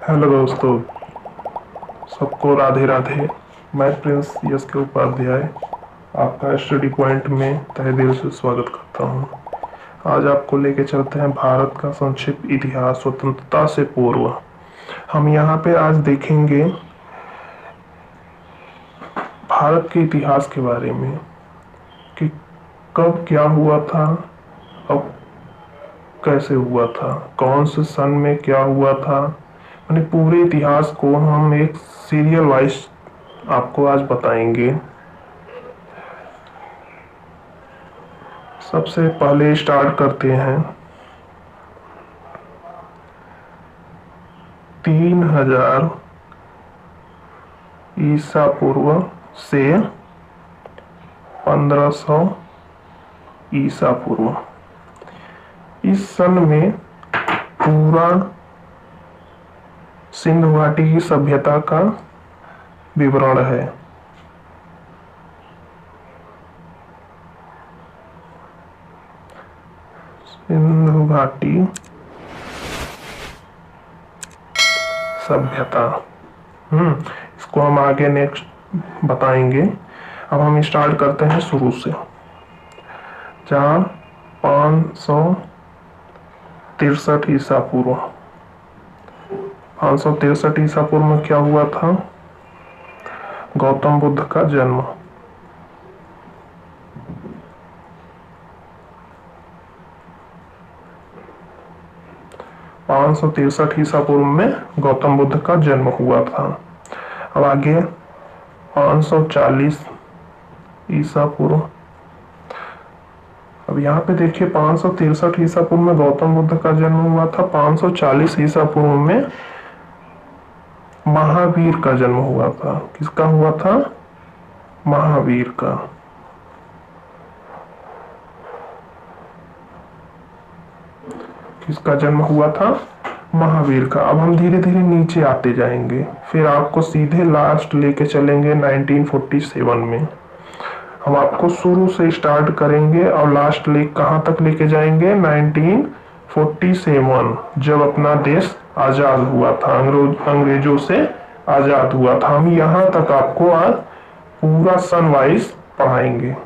Hello दोस्तों, सबको राधे राधे। मैं प्रिंस यस के उपाध्याय आपका स्टडी पॉइंट में तहे दिल से स्वागत करता हूँ। आज आपको लेके चलते हैं भारत का संक्षिप्त इतिहास स्वतंत्रता से पूर्व। हम यहाँ पे आज देखेंगे भारत के इतिहास के बारे में कि कब क्या हुआ था, अब कैसे हुआ था, कौन से सन में क्या हुआ था। यानी पूरे इतिहास को हम एक सीरियल वाइज आपको आज बताएंगे। सबसे पहले स्टार्ट करते हैं 3000 ईसा पूर्व से 1500 ईसा पूर्व। इस सन में पूरा सिंधु घाटी की सभ्यता का विवरण है। सिंधु घाटी सभ्यता, इसको हम आगे नेक्स्ट बताएंगे। अब हम स्टार्ट करते हैं शुरू से, जहाँ 563 ईसा पूर्व। 563 ईसा पूर्व में क्या हुआ था? गौतम बुद्ध का जन्म। 563 ईसा पूर्व में गौतम बुद्ध का जन्म हुआ था। अब आगे 540 ईसा पूर्व। अब यहाँ पे देखिए 563 ईसा पूर्व में गौतम बुद्ध का जन्म हुआ था। 540 ईसा पूर्व में महावीर का जन्म हुआ था। किसका हुआ था? महावीर का। किसका जन्म हुआ था? महावीर का। अब हम धीरे धीरे नीचे आते जाएंगे, फिर आपको सीधे लास्ट लेके चलेंगे 1947 में। हम आपको शुरू से स्टार्ट करेंगे और लास्ट कहाँ तक लेके जाएंगे? 1947, जब अपना देश आजाद हुआ था, अंग्रेजों से आजाद हुआ था। हम यहाँ तक आपको आज पूरा सन वाइज पढ़ाएंगे।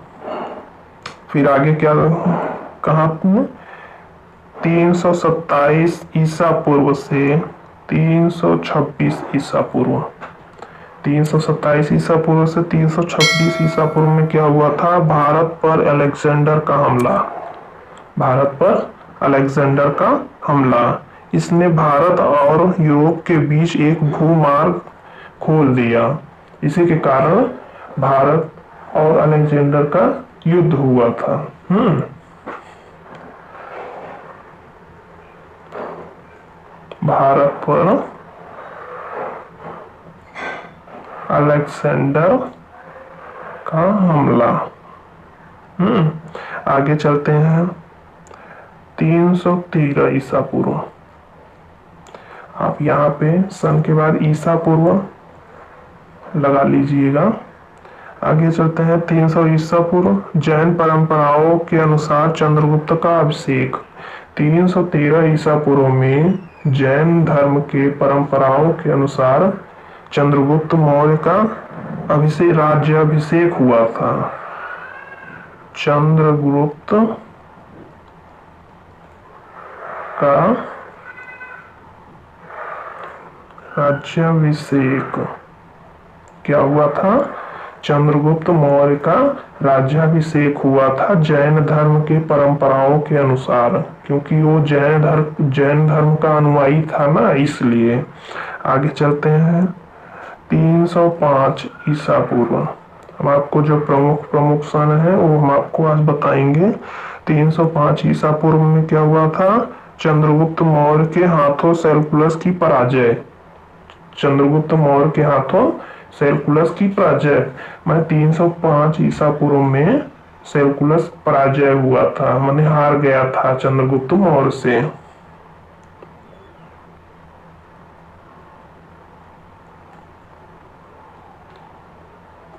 फिर आगे क्या कहा? 327 ईसा पूर्व से 326 ईसा पूर्व। 327 ईसा पूर्व से 326 ईसा पूर्व में क्या हुआ था? भारत पर अलेक्जेंडर का हमला। भारत पर अलेक्जेंडर का हमला। इसने भारत और यूरोप के बीच एक भूमार्ग खोल दिया। इसी के कारण भारत और अलेक्जेंडर का युद्ध हुआ था। भारत पर अलेक्जेंडर का हमला। आगे चलते हैं 313 ईसा पूर्व। आप यहाँ पे सन के बाद ईसा पूर्व लगा लीजिएगा। आगे चलते हैं 300 ईसा पूर्व। जैन परंपराओं के अनुसार चंद्रगुप्त का अभिषेक। 313 ईसा पूर्व में जैन धर्म के परंपराओं के अनुसार चंद्रगुप्त मौर्य का राज्याभिषेक हुआ था। चंद्रगुप्त का राज्याभिषेक क्या हुआ था? चंद्रगुप्त मौर्य का राज्याभिषेक हुआ था जैन धर्म के परंपराओं के अनुसार, क्योंकि वो जैन धर्म का अनुयायी था ना, इसलिए। आगे चलते हैं 305 ईसा पूर्व। हम आपको जो प्रमुख सन है वो हम आपको आज बताएंगे। 305 ईसा पूर्व में क्या हुआ था? चंद्रगुप्त मौर्य के हाथों सेल्युकस की पराजय। चंद्रगुप्त मौर्य के हाथों सेल्युकस की पराजय। 305 ईसा पूर्व में सेल्युकस पराजय हुआ था, माने हार गया था चंद्रगुप्त मौर्य से।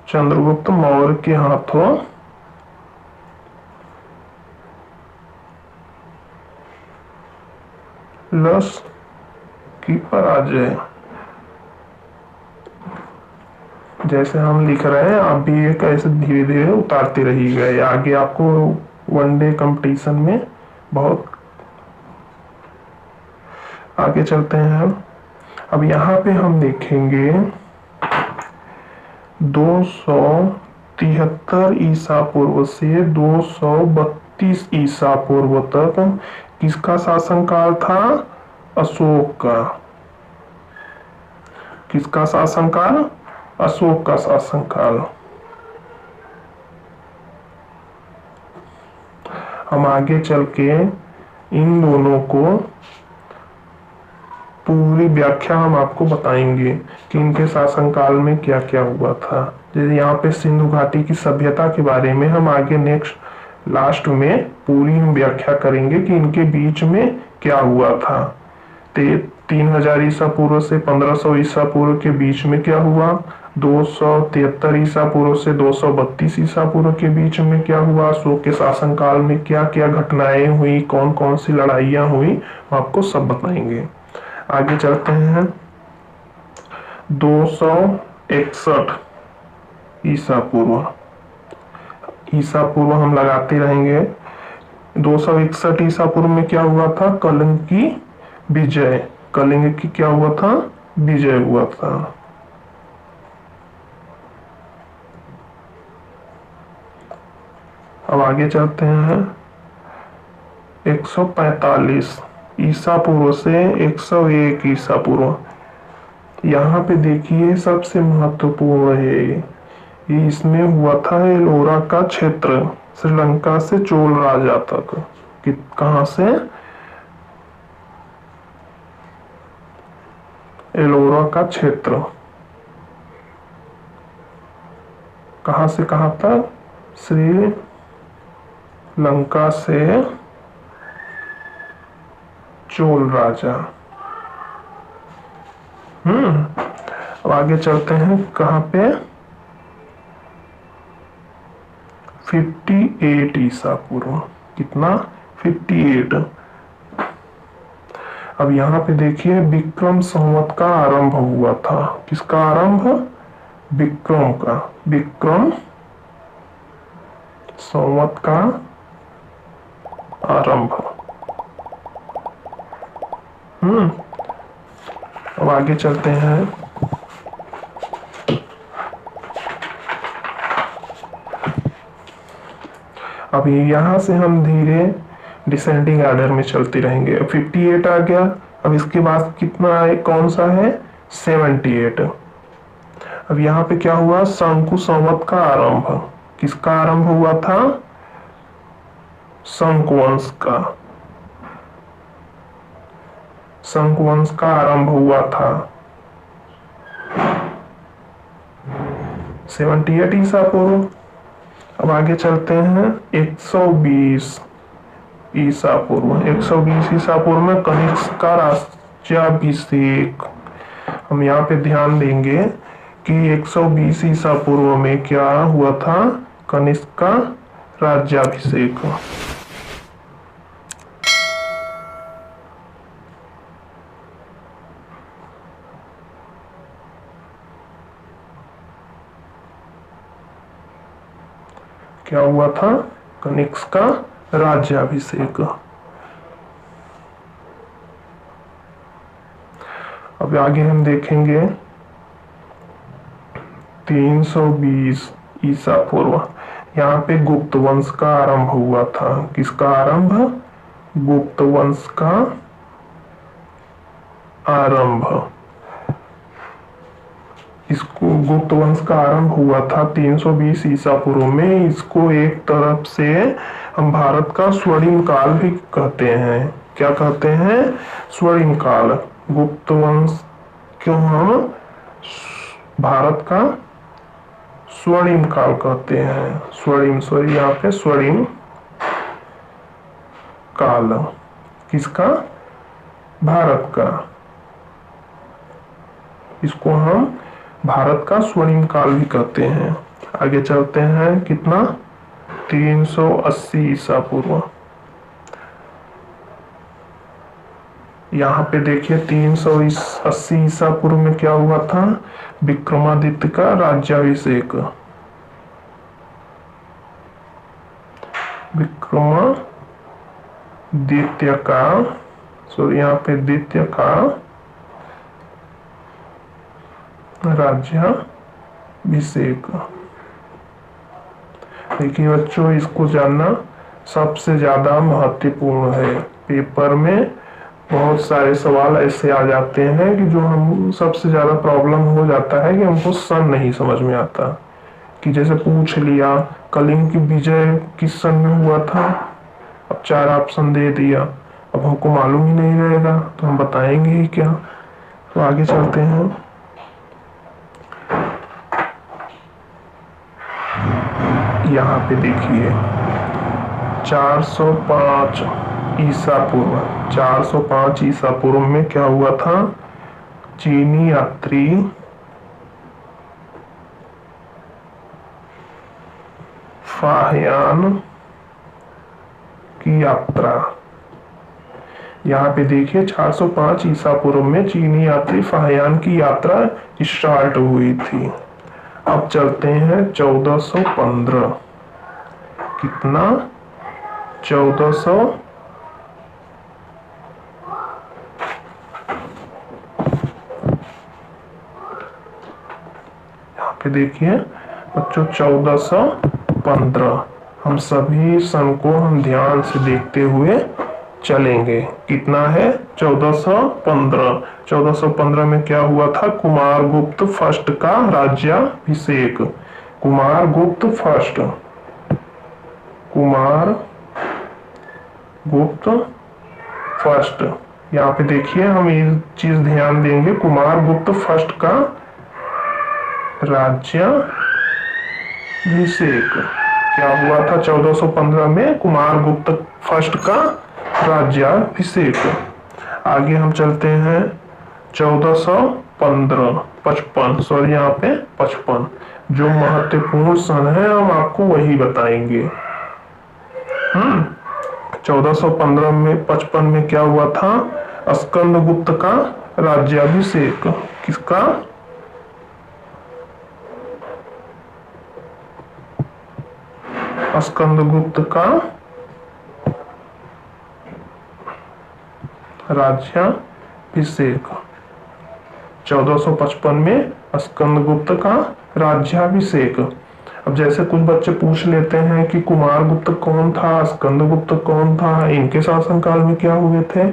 चंद्रगुप्त मौर्य के हाथों की पराजय। जैसे हम लिख रहे हैं आप भी एक ऐसे धीरे धीरे उतारते रहिएगा, आगे आपको वनडे कंपटीशन में बहुत आगे चलते हैं हम। अब यहाँ पे हम देखेंगे 273 ईसा पूर्व से 232 ईसा पूर्व तक किसका शासनकाल था? अशोक का। किसका शासनकाल? अशोक का शासनकाल। हम आगे चल के इन दोनों को पूरी व्याख्या हम आपको बताएंगे कि इनके शासनकाल में क्या क्या हुआ था। जैसे यहाँ पे सिंधु घाटी की सभ्यता के बारे में हम आगे नेक्स्ट लास्ट में पूरी व्याख्या करेंगे कि इनके बीच में क्या हुआ था। 3000 ईसा पूर्व से 1500 ईसा पूर्व के बीच में क्या हुआ, 273 ईसा पूर्व से 232 ईसा पूर्व के बीच में क्या हुआ, अशोक के शासनकाल में क्या क्या घटनाएं हुई, कौन कौन सी लड़ाइयां हुई, आपको सब बताएंगे। आगे चलते हैं। 261 ईसा पूर्व हम लगाते रहेंगे। 261 ईसा पूर्व में क्या हुआ था? कलिंग की विजय। कलिंग की क्या हुआ था? विजय हुआ था। अब आगे चलते हैं। 145 ईसा पूर्व से 101 ईसा पूर्व। यहाँ पे देखिए सबसे महत्वपूर्ण है ये, इसमें हुआ था एलोरा का क्षेत्र, श्रीलंका से चोल राजा तक। कहां से? एलोरा का क्षेत्र कहां से कहां तक? श्रीलंका से चोल राजा। अब आगे चलते हैं कहां पे? 58 ईसा पूर्व। कितना? 58। अब यहाँ पे देखिए विक्रम संवत का आरंभ हुआ था। किसका आरंभ? विक्रम का। विक्रम संवत का आरंभ। अब आगे चलते हैं। अब यहाँ से हम धीरे डिसेंडिंग ऑर्डर में चलते रहेंगे। अब 58 आ गया। अब इसके बाद कितना है? कौन सा है? 78। अब यहाँ पे क्या हुआ? शंकु संवत का आरंभ। किसका आरंभ हुआ था? शंकु वंश का। शंकु वंश का आरंभ हुआ था 78 ईसा पूर्व। अब आगे चलते हैं। 120 ईसा पूर्व। 120 ईसा पूर्व में कनिष्क का राज्याभिषेक। हम यहाँ पे ध्यान देंगे कि 120 ईसा पूर्व में क्या हुआ था? कनिष्क का राज्याभिषेक। क्या हुआ था? कनिष्क का राज्याभिषेक। अब आगे हम देखेंगे 320 ईसा पूर्व। यहाँ पे गुप्त वंश का आरंभ हुआ था। किसका आरंभ? गुप्त वंश का आरंभ। इसको गुप्त वंश का आरंभ हुआ था 320 ईसा पूर्व में। इसको एक तरफ से हम भारत का स्वर्णिम काल भी कहते हैं। क्या कहते हैं? स्वर्णिम काल। गुप्त वंश क्यों हम भारत का स्वर्णिम काल कहते हैं? स्वर्णिम, सॉरी यहाँ पे स्वर्णिम काल। किसका? भारत का। इसको हम भारत का स्वर्णिम काल भी कहते हैं। आगे चलते हैं। कितना? 380 ईसा पूर्व। यहाँ पे देखिए 380 ईसा पूर्व में क्या हुआ था, विक्रमादित्य का राज्याभिषेक। विक्रमादित्य का, सॉरी यहाँ पे द्वितीय का राज्याभिषेक। देखिए बच्चों, इसको जानना सबसे ज्यादा महत्वपूर्ण है। पेपर में बहुत सारे सवाल ऐसे आ जाते हैं कि जो हम सबसे ज्यादा प्रॉब्लम हो जाता है कि हमको सन नहीं समझ में आता। कि जैसे पूछ लिया कलिंग की विजय किस सन में हुआ था, अब 4 ऑप्शन दे दिया, अब हमको मालूम ही नहीं रहेगा तो हम बताएंगे ही क्या। तो आगे चलते हैं। यहाँ पे देखिए 405 ईसा पूर्व, 405 ईसा पूर्व में क्या हुआ था, चीनी यात्री फाहियान की यात्रा। यहाँ पे देखिए 405 ईसा पूर्व में चीनी यात्री फाहियान की यात्रा स्टार्ट हुई थी। अब चलते हैं 1415। कितना, 1400, यहाँ पे देखिए बच्चों 1415। हम सभी सन को हम ध्यान से देखते हुए चलेंगे। कितना है, 1415। 1415 में क्या हुआ था, कुमारगुप्त फर्स्ट का राज्याभिषेक। Kumaragupta first, Kumaragupta first. यहाँ पे देखिए हम ये चीज ध्यान देंगे, कुमारगुप्त फर्स्ट का राज्याभिषेक क्या हुआ था 1415 में, कुमारगुप्त फर्स्ट का राज्याभिषेक। आगे हम चलते हैं 1415, 55, सॉरी यहाँ पे 55। जो महत्वपूर्ण सन है हम आपको वही बताएंगे। 1415 में 55 में क्या हुआ था, स्कंदगुप्त का राज्याभिषेक। किसका, स्कंदगुप्त का राज्याभिषेक। 1455 में स्कंदगुप्त का राज्याभिषेक। अब जैसे कुछ बच्चे पूछ लेते हैं कि कुमारगुप्त कौन था, स्कंदगुप्त कौन था, इनके शासनकाल में क्या हुए थे।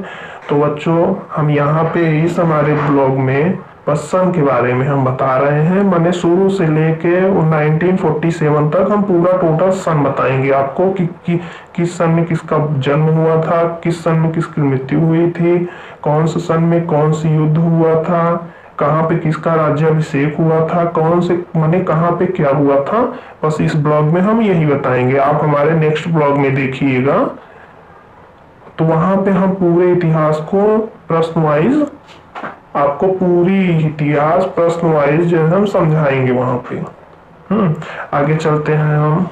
तो बच्चों हम यहाँ पे इस हमारे ब्लॉग में बस सन के बारे में हम बता रहे हैं। मैंने शुरू से लेके 1947 तक हम पूरा टोटल सन बताएंगे आपको कि किस सन में किसका जन्म हुआ था, किस सन में किसकी मृत्यु हुई थी, कौन से सन में कौन सी युद्ध हुआ था, कहाँ पे किसका राज्याभिषेक हुआ था, कौन से माने कहाँ पे क्या हुआ था। बस इस ब्लॉग में हम यही बताएंगे। आप हमारे नेक्स्ट ब्लॉग में देखिएगा तो वहां पे हम पूरे इतिहास को प्रश्न वाइज आपको पूरी इतिहास प्रश्न वाइज जो है हम समझाएंगे वहां पे। आगे चलते हैं हम।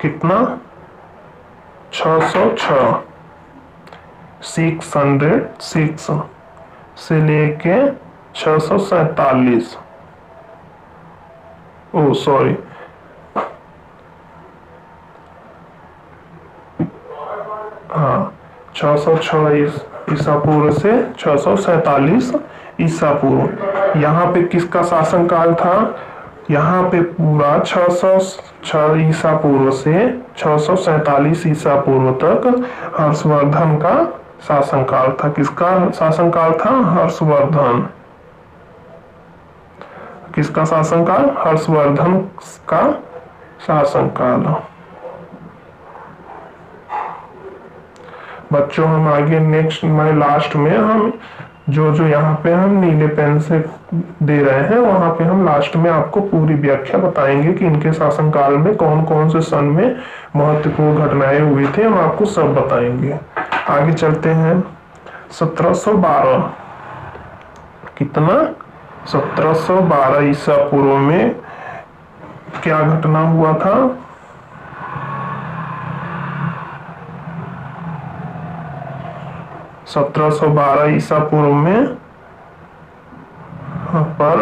कितना, 606, 606 से लेके 647, ओ सॉरी, हाँ 606 ईसा पूर्व से 647 ईसा पूर्व। यहाँ पे किसका शासनकाल था, यहाँ पे पूरा 606 ईसा पूर्व से 647 ईसा पूर्व तक हर्षवर्धन का शासनकाल था। किसका शासनकाल था, हर्षवर्धन। किसका शासनकाल, हर्षवर्धन का शासनकाल। बच्चों हम आगे नेक्स्ट में लास्ट में हम जो यहाँ पे हम नीले पेन से दे रहे हैं वहां पे हम लास्ट में आपको पूरी व्याख्या बताएंगे कि इनके शासनकाल में कौन कौन से सन में महत्वपूर्ण घटनाएं हुई थी, हम आपको सब बताएंगे। आगे चलते हैं 1712। कितना, 1712 ईसा पूर्व में क्या घटना हुआ था, 1712 ईसा पूर्व में पर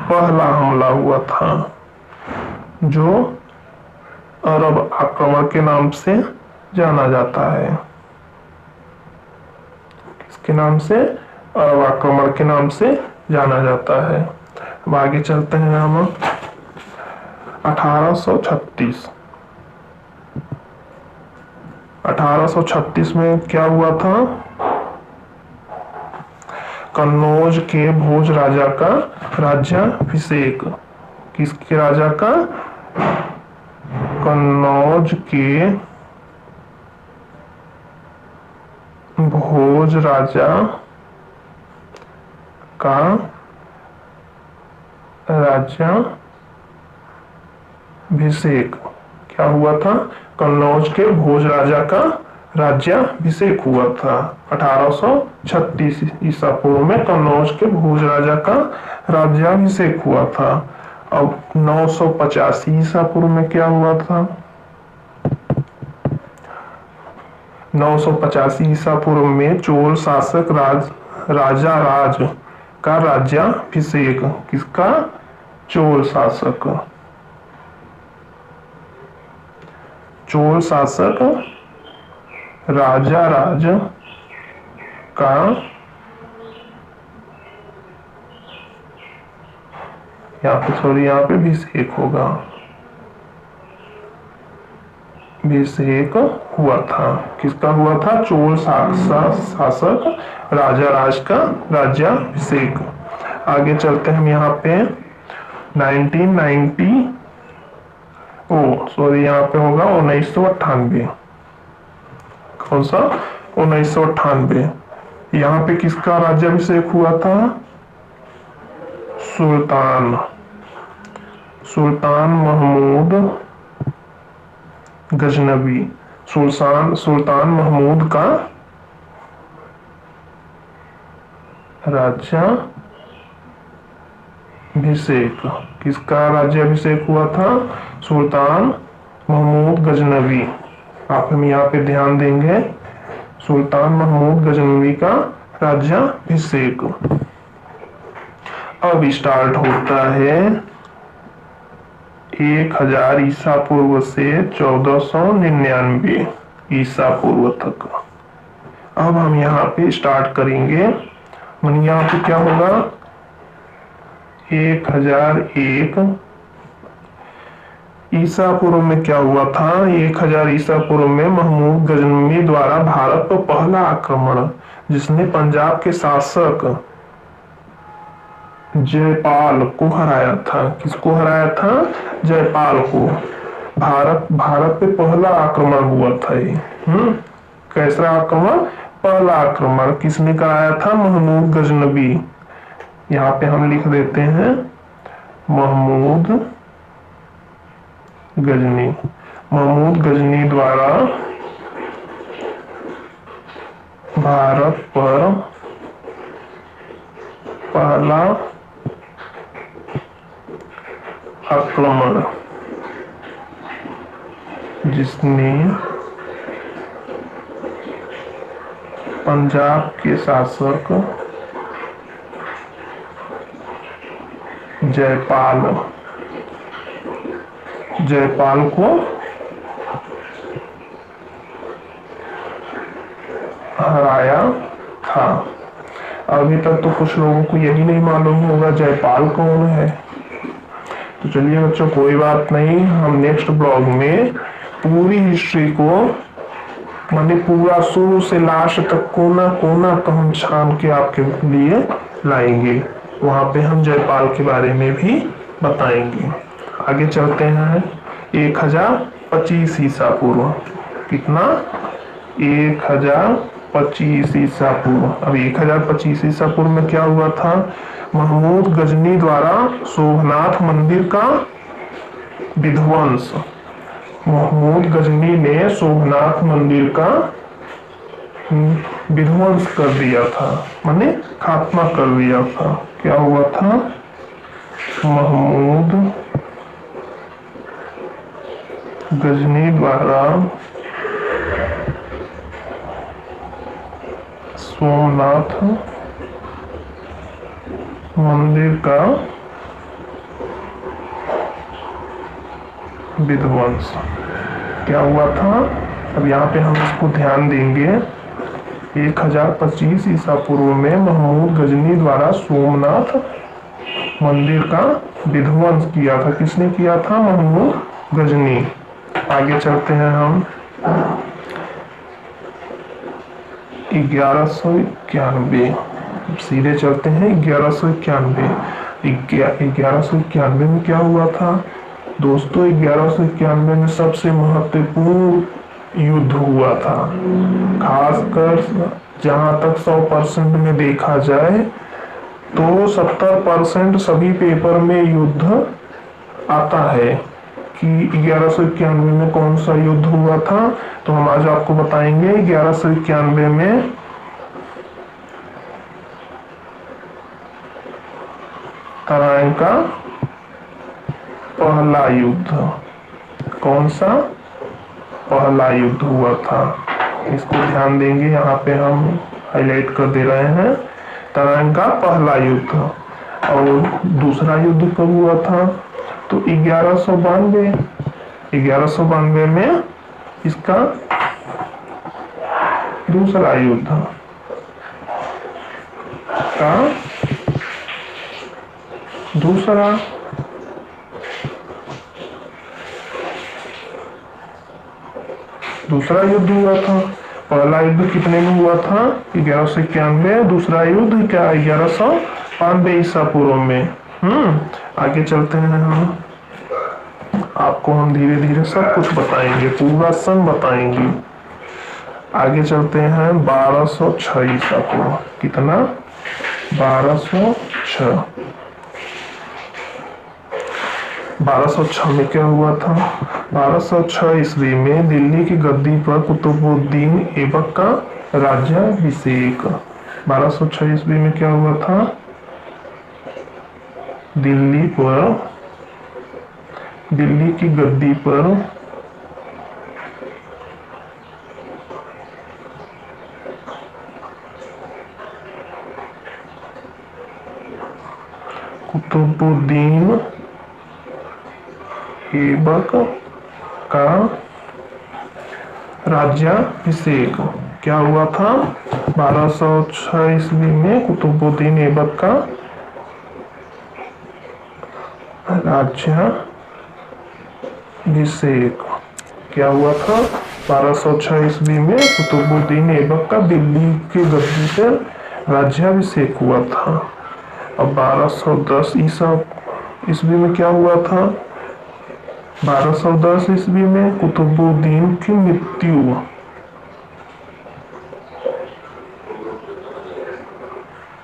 पहला हमला हुआ था, जो अरब आक्रमण के नाम से जाना जाता है। किसके नाम से? अरब आक्रमण के नाम से जाना जाता है। अब आगे चलते हैं हम 1836। 1836 में क्या हुआ था? कन्नौज के भोज राजा का राज्याभिषेक। किसके राजा का? कन्नौज के भोज राजा का राज्याभिषेक। क्या हुआ था? कन्नौज के भोज राजा का राज्याभिषेक हुआ था 1836 ईसा पूर्व में। कन्नौज के भोज राजा का राज्याभिषेक हुआ था। अब 985 ईसा पूर्व में क्या हुआ था? 985 ईसा पूर्व में चोल शासक राजा राज का राज्याभिषेक। किसका? चोल शासक। चोल शासक राजा राज का यहाँ पे अभिषेक होगा। अभिषेक हुआ था। किसका हुआ था? चोल शासक राजा राज का राज्याभिषेक। आगे चलते हैं हम यहाँ पे 1990 यहाँ पे होगा 1998। कौन सा? 1998। यहाँ पे किसका राज्याभिषेक हुआ था? सुल्तान महमूद गजनवी। सुल्तान महमूद का राज्याभिषेक। किसका राज्याभिषेक हुआ था? सुल्तान महमूद गजनवी। आप हम यहाँ पे ध्यान देंगे, सुल्तान महमूद गजनवी का राज्याभिषेक। अब स्टार्ट होता है 1000 ईसा पूर्व से 1499 ईसा पूर्व तक। अब हम यहाँ पे स्टार्ट करेंगे। यहाँ पे क्या होगा? 1001 ईसा पूर्व में क्या हुआ था? 1000 ईसा पूर्व में महमूद गजनवी द्वारा भारत पर पहला आक्रमण, जिसने पंजाब के शासक जयपाल को हराया था। किसको हराया था? जयपाल को। भारत पे पहला आक्रमण हुआ था ये। कैसा आक्रमण? पहला आक्रमण किसने कराया था? महमूद गजनवी। यहाँ पे हम लिख देते हैं महमूद गजनी द्वारा भारत पर पहला आक्रमण, जिसने पंजाब के शासक जयपाल को हराया था। अभी तक तो कुछ लोगों को यही नहीं मालूम होगा जयपाल कौन है। तो चलिए बच्चों, कोई बात नहीं, हम नेक्स्ट ब्लॉग में पूरी हिस्ट्री को माने पूरा शुरू से लास्ट तक कोना कोना को हम छान के आपके लिए लाएंगे। वहां पे हम जयपाल के बारे में भी बताएंगे। आगे चलते हैं 1025 ईसा पूर्व। कितना? 1025 ईसा पूर्व। अब 1025 ईसा पूर्व में क्या हुआ था? महमूद गजनी द्वारा सोमनाथ मंदिर का विध्वंस। महमूद गजनी ने सोमनाथ मंदिर का विध्वंस कर दिया था, माने खात्मा कर दिया था। क्या हुआ था? महमूद गजनी द्वारा सोमनाथ मंदिर का विध्वंस। क्या हुआ था? अब यहाँ पे हम इसको ध्यान देंगे। 1025 ईसा पूर्व में महमूद गजनी द्वारा सोमनाथ मंदिर का विध्वंस किया था। किसने किया था? महमूद गजनी। आगे चलते हैं हम। 1191 सीधे चलते हैं। 1191 में क्या हुआ था दोस्तों? 1191 में सबसे महत्वपूर्ण युद्ध हुआ था। खासकर जहां तक 100% में देखा जाए तो 70% सभी पेपर में युद्ध आता है कि 1191 में कौन सा युद्ध हुआ था। तो हम आज आपको बताएंगे 1191 में तराइन का पहला युद्ध। कौन सा पहला युद्ध हुआ था? इसको ध्यान देंगे। यहाँ पे हम हाईलाइट कर दे रहे हैं तराइन का पहला युद्ध। और दूसरा युद्ध कब हुआ था? तो 1192 में इसका दूसरा युद्ध का दूसरा युद्ध हुआ था। पहला युद्ध कितने में हुआ था? 1191। दूसरा युद्ध क्या? 1192 ईसा पूर्व में। आगे चलते हैं हम। आपको हम धीरे धीरे सब कुछ बताएंगे, पूरा सन बताएंगे। आगे चलते हैं 1206 ईसा पूर्व। कितना? 1206। 1206 में क्या हुआ था? 1206 ईस्वी में दिल्ली की गद्दी पर कुतुबुद्दीन ऐबक का राज्याभिषेक। 1206 ईस्वी में क्या हुआ था? दिल्ली की गद्दी पर कुतुबुद्दीन ऐबक का राज्याभिषेक। क्या हुआ था? 1206 ईस्वी में कुतुबुद्दीन ऐबक का राज्याभिषेक। क्या हुआ था? 1206 ईस्वी में कुतुबुद्दीन ऐबक का दिल्ली की गद्दी पर राज्याभिषेक हुआ था। अब 1210 ईस्वी में क्या हुआ था? 1210 ईस्वी में कुतुबुद्दीन की मृत्यु।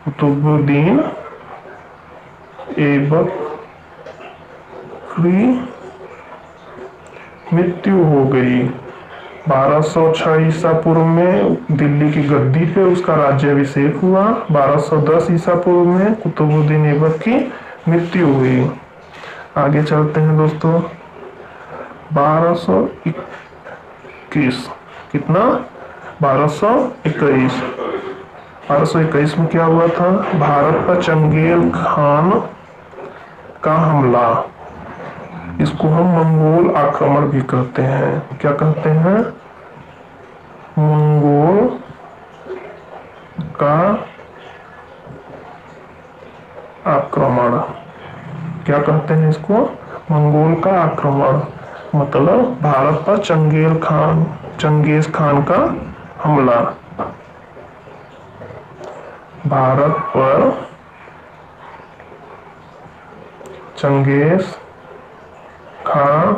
कुतुबुद्दीन ऐबक की मृत्यु हो गई। 1206 ईसा पूर्व में दिल्ली की गद्दी पे उसका राज्याभिषेक हुआ। 1210 ईसा पूर्व में कुतुबुद्दीन ऐबक की मृत्यु हुई। आगे चलते हैं दोस्तों। 1221। कितना? 1221। 1221 में क्या हुआ था? भारत पर चंगेज खान का हमला। इसको हम मंगोल आक्रमण भी कहते हैं। क्या कहते हैं? मंगोल का आक्रमण। क्या कहते हैं इसको? मंगोल का आक्रमण। मतलब भारत पर चंगेज खान का हमला। भारत पर चंगेज खान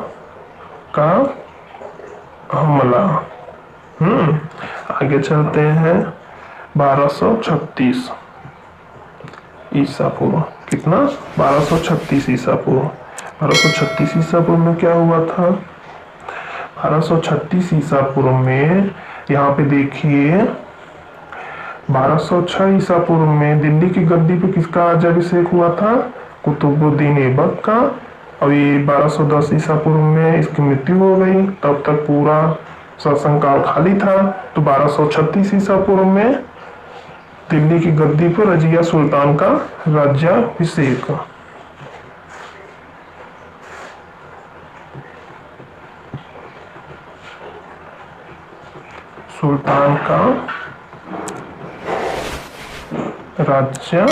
का हमला। आगे चलते हैं 1236 ईसा पूर्व। कितना? 1236 ईसा पूर्व। 1236 ईसा पूर्व में क्या हुआ था? 1236 ईसा पूर्व में यहाँ पे देखिए 1206 ईसा पूर्व में दिल्ली की गद्दी पे किसका राज्याभिषेक हुआ था? कुतुबुद्दीन ऐबक का। और ये 1210 ईसा पूर्व में इसकी मृत्यु हो गई। तब तक पूरा शासनकाल खाली था। तो 1236 ईसा पूर्व में दिल्ली की गद्दी पर रजिया सुल्तान का राज्याभिषेक। सुल्तान का राज्याभिषेक।